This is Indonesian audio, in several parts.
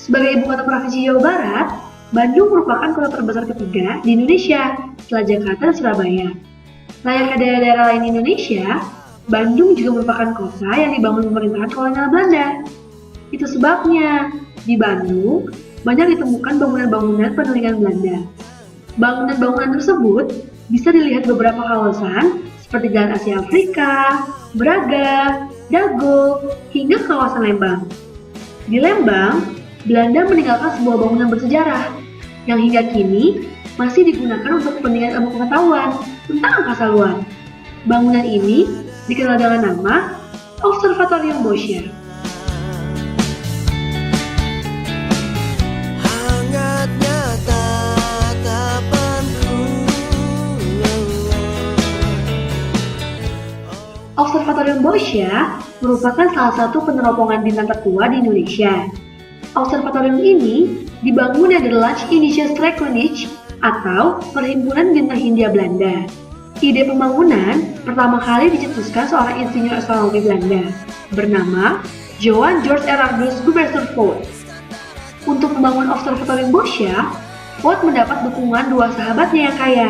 Sebagai ibu kota provinsi Jawa Barat, Bandung merupakan kota terbesar ketiga di Indonesia setelah Jakarta dan Surabaya. Layaknya daerah-daerah lain di Indonesia, Bandung juga merupakan kota yang dibangun pemerintahan kolonial Belanda. Itu sebabnya, di Bandung banyak ditemukan bangunan-bangunan peninggalan Belanda. Bangunan-bangunan tersebut bisa dilihat beberapa kawasan seperti Jalan Asia Afrika, Braga, Dago, hingga kawasan Lembang. Di Lembang, Belanda meninggalkan sebuah bangunan bersejarah yang hingga kini masih digunakan untuk kepentingan ilmu pengetahuan tentang angkasa luar. Bangunan ini dikenal dengan nama Observatorium Boscher. Observatorium Boscher merupakan salah satu peneropongan bintang tertua di Indonesia. Observatorium ini dibangun dari Dutch Indische Sterrenkunde atau Perhimpunan Bintang Hindia Belanda. Ide pembangunan pertama kali dicetuskan seorang insinyur astronomi Belanda bernama Johann Georg Erasmus Gubertus Vogt. Untuk membangun Observatorium Boscher, Vogt mendapat dukungan dua sahabatnya yang kaya,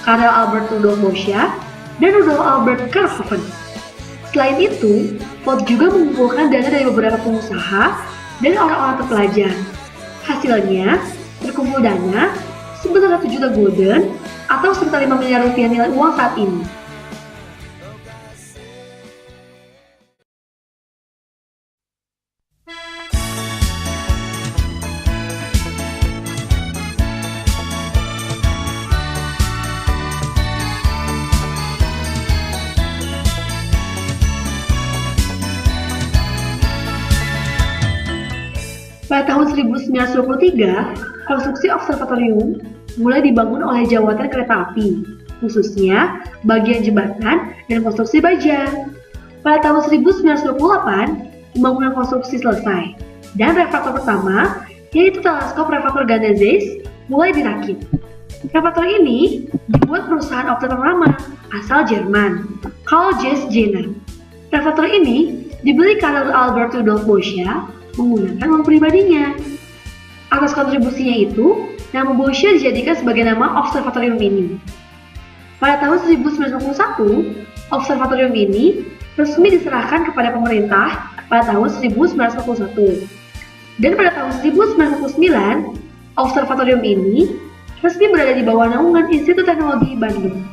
Karel Albert Rudolf Boscher dan Rudolf Albert Kerckhoven. Selain itu, Vogt juga mengumpulkan dana dari beberapa pengusaha dan orang-orang terpelajar. Hasilnya, terkumpul dana sebesar 1 juta gulden atau sekitar 5 miliar rupiah nilai uang saat ini. Pada tahun 1923, konstruksi observatorium mulai dibangun oleh jawatan kereta api, khususnya bagian jembatan dan konstruksi baja. Pada tahun 1928, pembangunan konstruksi selesai, dan refraktor pertama, yaitu teleskop refraktor ganda Zeiss, mulai dirakit. Refraktor ini dibuat perusahaan optik ternama asal Jerman, Carl Zeiss Jena. Refraktor ini dibeli Karel Albert Rudolf Boscher menggunakan uang pribadinya. Atas kontribusinya itu, nama Boscher dijadikan sebagai nama observatorium ini. Pada tahun 1941, observatorium ini resmi diserahkan kepada pemerintah pada tahun 1941. Dan pada tahun 1949, observatorium ini resmi berada di bawah naungan Institut Teknologi Bandung.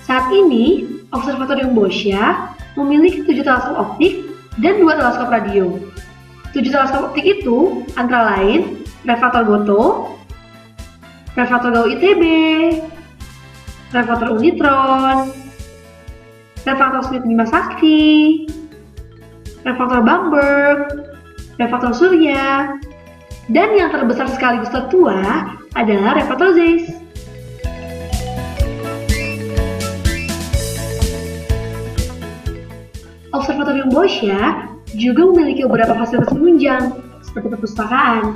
Saat ini, Observatorium Boscher memiliki 7 teleskop optik dan 2 teleskop radio. 7 teleskop optik itu antara lain refraktor Goto, refraktor Gauss ITB, refraktor Unitron, refraktor Smith Bima Sakti, refraktor Bamberg, refraktor Surya, dan yang terbesar sekaligus tertua adalah refraktor Zeiss. Observatorium Boscher juga memiliki beberapa fasilitas penunjang, seperti perpustakaan.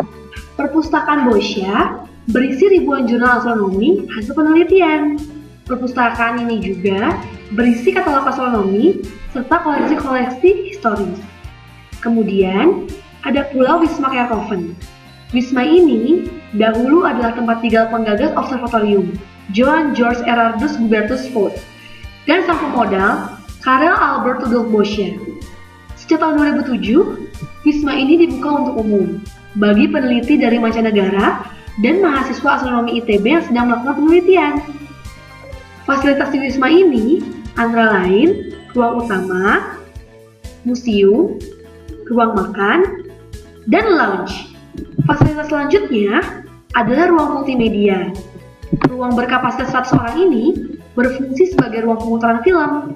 Perpustakaan Boscher berisi ribuan jurnal astronomi hasil penelitian. Perpustakaan ini juga berisi katalog astronomi serta koleksi-koleksi historis. Kemudian, ada pula Wisma Kerckhoven. Wisma ini dahulu adalah tempat tinggal penggagas observatorium, Johann Georg Erasmus Gubertus Vogt, dan sang pemodal Karel Albert Rudolf Boscher. Sejak tahun 2007, Wisma ini dibuka untuk umum bagi peneliti dari mancanegara dan mahasiswa astronomi ITB yang sedang melakukan penelitian. Fasilitas di Wisma ini antara lain ruang utama, museum, ruang makan, dan lounge. Fasilitas selanjutnya adalah ruang multimedia. Ruang berkapasitas 100 orang ini berfungsi sebagai ruang pemutaran film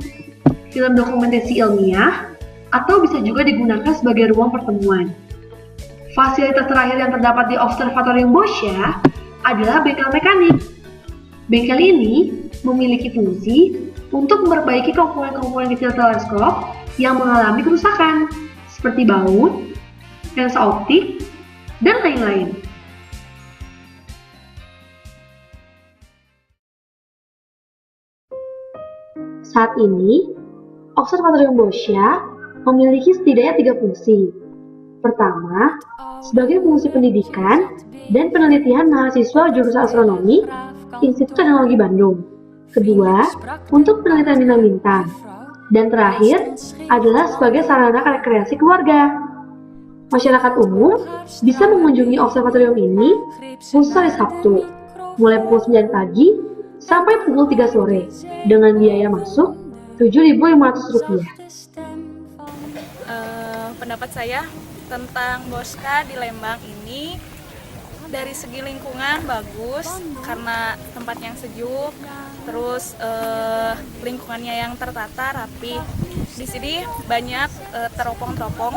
dokumentasi ilmiah, atau bisa juga digunakan sebagai ruang pertemuan. Fasilitas terakhir yang terdapat di Observatorium Boscher adalah bengkel mekanik. Bengkel ini memiliki fungsi untuk memperbaiki komponen-komponen kecil teleskop yang mengalami kerusakan, seperti baut, lensa optik, dan lain-lain. Saat ini, Observatorium Boscia memiliki setidaknya 3 fungsi. Pertama, sebagai fungsi pendidikan dan penelitian mahasiswa jurusan astronomi Institut Teknologi Bandung. Kedua, untuk penelitian bintang-bintang. Dan terakhir adalah sebagai sarana rekreasi keluarga. Masyarakat umum bisa mengunjungi observatorium ini khusus hari Sabtu, mulai pukul 9 pagi sampai pukul 3 sore, dengan biaya masuk Rp7.500. Pendapat saya tentang Bosca di Lembang ini dari segi lingkungan bagus karena tempat yang sejuk, terus lingkungannya yang tertata rapi. Di sini banyak teropong-teropong,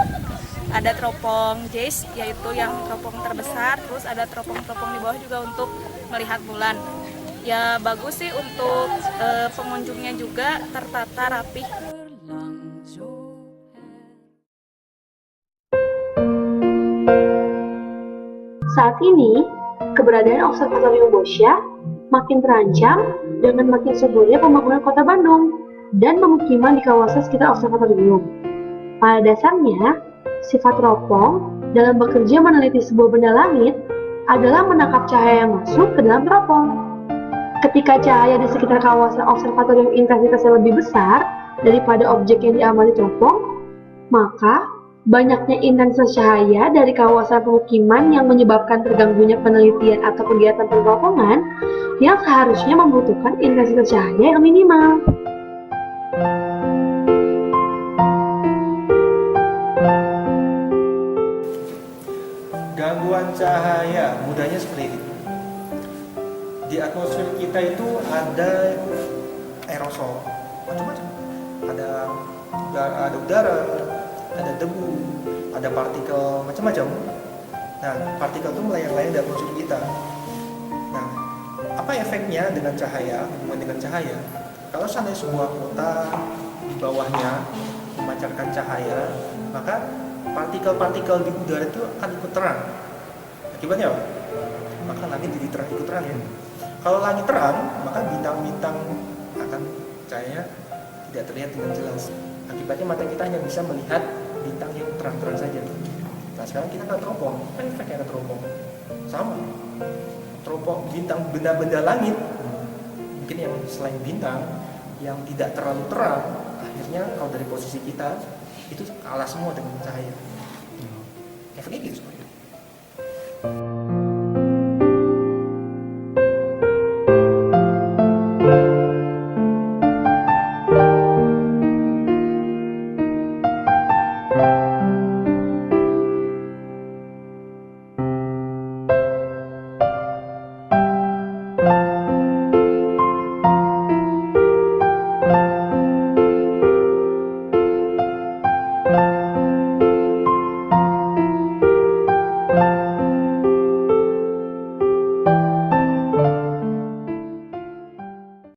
ada teropong Jais yaitu yang teropong terbesar, terus ada teropong-teropong di bawah juga untuk melihat bulan. Ya bagus sih untuk pengunjungnya juga tertata rapi. Saat ini, keberadaan Observatorium Boscia makin terancam dengan makin suburnya pembangunan kota Bandung dan pemukiman di kawasan sekitar observatorium. Pada dasarnya, sifat teropong dalam bekerja meneliti sebuah benda langit adalah menangkap cahaya yang masuk ke dalam teropong. Ketika cahaya di sekitar kawasan observatorium intensitasnya lebih besar daripada objek yang diamati teropong, maka banyaknya intensitas cahaya dari kawasan pemukiman yang menyebabkan terganggunya penelitian atau kegiatan peneropongan yang seharusnya membutuhkan intensitas cahaya yang minimal. Gangguan cahaya, mudahnya seperti ini. Di atmosfer kita itu ada aerosol, macam-macam. Ada udara, ada debu, ada partikel macam-macam. Nah, partikel itu melayang-layang di atmosfer kita. Nah, apa efeknya dengan cahaya, hubungan dengan cahaya? Kalau seandainya sebuah kota di bawahnya memancarkan cahaya, maka partikel-partikel di udara itu akan ikut terang. Akibatnya apa? Maka langit jadi terang, ikut terang ya. Kalau langit terang, maka bintang-bintang akan cahayanya tidak terlihat dengan jelas. Akibatnya mata kita hanya bisa melihat bintang yang terang-terang saja. Nah sekarang kita kan teropong, kan efeknya ada teropong. Sama, teropong bintang, benda-benda langit, mungkin yang selain bintang, yang tidak terlalu terang, akhirnya kalau dari posisi kita, itu kalah semua dengan cahaya. Efeknya gitu.